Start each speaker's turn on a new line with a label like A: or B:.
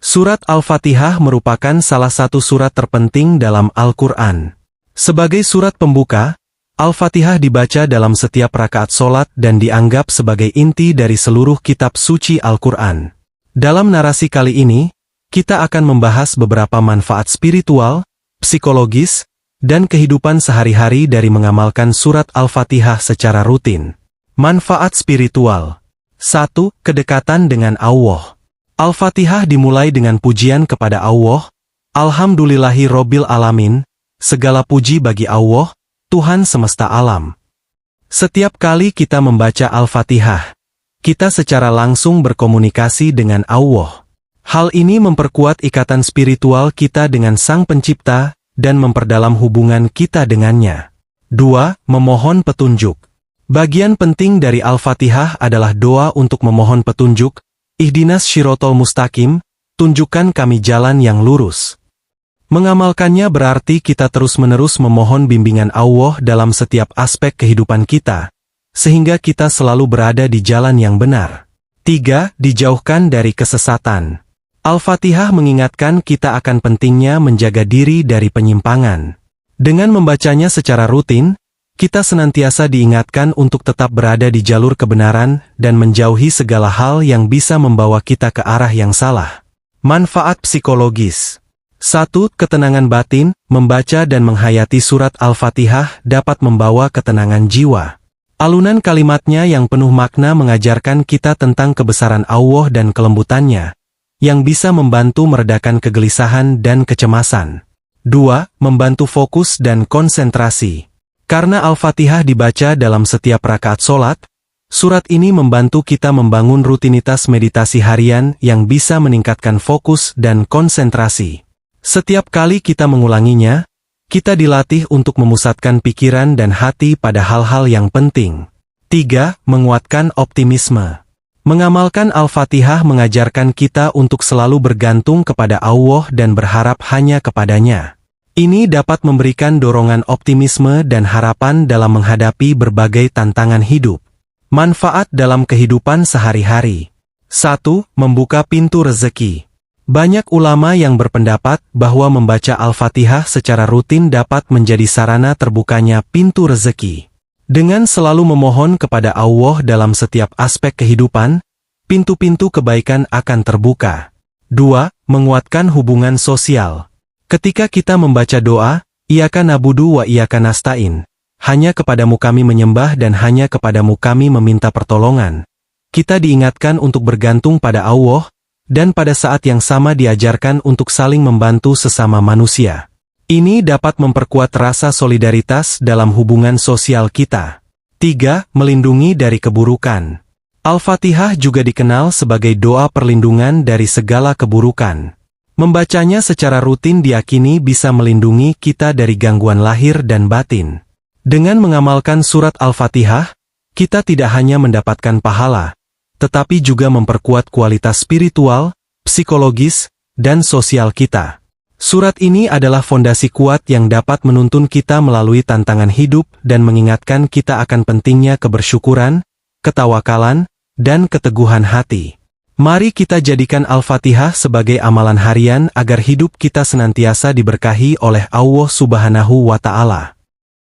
A: Surat Al-Fatihah merupakan salah satu surat terpenting dalam Al-Quran. Sebagai surat pembuka, Al-Fatihah dibaca dalam setiap rakaat solat dan dianggap sebagai inti dari seluruh kitab suci Al-Quran. Dalam narasi kali ini, kita akan membahas beberapa manfaat spiritual, psikologis, dan kehidupan sehari-hari dari mengamalkan surat Al-Fatihah secara rutin. Manfaat spiritual. 1. Kedekatan dengan Allah. Al-Fatihah dimulai dengan pujian kepada Allah. Alhamdulillahi Robbil Alamin, segala puji bagi Allah, Tuhan semesta alam. Setiap kali kita membaca Al-Fatihah, kita secara langsung berkomunikasi dengan Allah. Hal ini memperkuat ikatan spiritual kita dengan Sang Pencipta dan memperdalam hubungan kita dengannya. 2. Memohon petunjuk. Bagian penting dari Al-Fatihah adalah doa untuk memohon petunjuk. Ihdinas Shirotol Mustaqim, tunjukkan kami jalan yang lurus. Mengamalkannya berarti kita terus-menerus memohon bimbingan Allah dalam setiap aspek kehidupan kita, sehingga kita selalu berada di jalan yang benar. 3. Dijauhkan dari kesesatan. Al-Fatihah mengingatkan kita akan pentingnya menjaga diri dari penyimpangan. Dengan membacanya secara rutin, kita senantiasa diingatkan untuk tetap berada di jalur kebenaran dan menjauhi segala hal yang bisa membawa kita ke arah yang salah. Manfaat psikologis. 1. Ketenangan batin. Membaca dan menghayati surat Al-Fatihah dapat membawa ketenangan jiwa. Alunan kalimatnya yang penuh makna mengajarkan kita tentang kebesaran Allah dan kelembutannya, yang bisa membantu meredakan kegelisahan dan kecemasan. 2. Membantu fokus dan konsentrasi. Karena Al-Fatihah dibaca dalam setiap rakaat solat, surat ini membantu kita membangun rutinitas meditasi harian yang bisa meningkatkan fokus dan konsentrasi. Setiap kali kita mengulanginya, kita dilatih untuk memusatkan pikiran dan hati pada hal-hal yang penting. 3. Menguatkan optimisme. Mengamalkan Al-Fatihah mengajarkan kita untuk selalu bergantung kepada Allah dan berharap hanya kepadanya. Ini dapat memberikan dorongan optimisme dan harapan dalam menghadapi berbagai tantangan hidup. Manfaat dalam kehidupan sehari-hari. 1. Membuka pintu rezeki. Banyak ulama yang berpendapat bahwa membaca Al-Fatihah secara rutin dapat menjadi sarana terbukanya pintu rezeki. Dengan selalu memohon kepada Allah dalam setiap aspek kehidupan, pintu-pintu kebaikan akan terbuka. 2. Menguatkan hubungan sosial. Ketika kita membaca doa, Iyyaka na'budu wa iyyaka nasta'in, hanya kepadamu kami menyembah dan hanya kepadamu kami meminta pertolongan, kita diingatkan untuk bergantung pada Allah, dan pada saat yang sama diajarkan untuk saling membantu sesama manusia. Ini dapat memperkuat rasa solidaritas dalam hubungan sosial kita. 3. Melindungi dari keburukan. Al-Fatihah juga dikenal sebagai doa perlindungan dari segala keburukan. Membacanya secara rutin diyakini bisa melindungi kita dari gangguan lahir dan batin. Dengan mengamalkan surat Al-Fatihah, kita tidak hanya mendapatkan pahala, tetapi juga memperkuat kualitas spiritual, psikologis, dan sosial kita. Surat ini adalah fondasi kuat yang dapat menuntun kita melalui tantangan hidup dan mengingatkan kita akan pentingnya kebersyukuran, ketawakalan, dan keteguhan hati. Mari kita jadikan Al-Fatihah sebagai amalan harian agar hidup kita senantiasa diberkahi oleh Allah Subhanahu wa Ta'ala.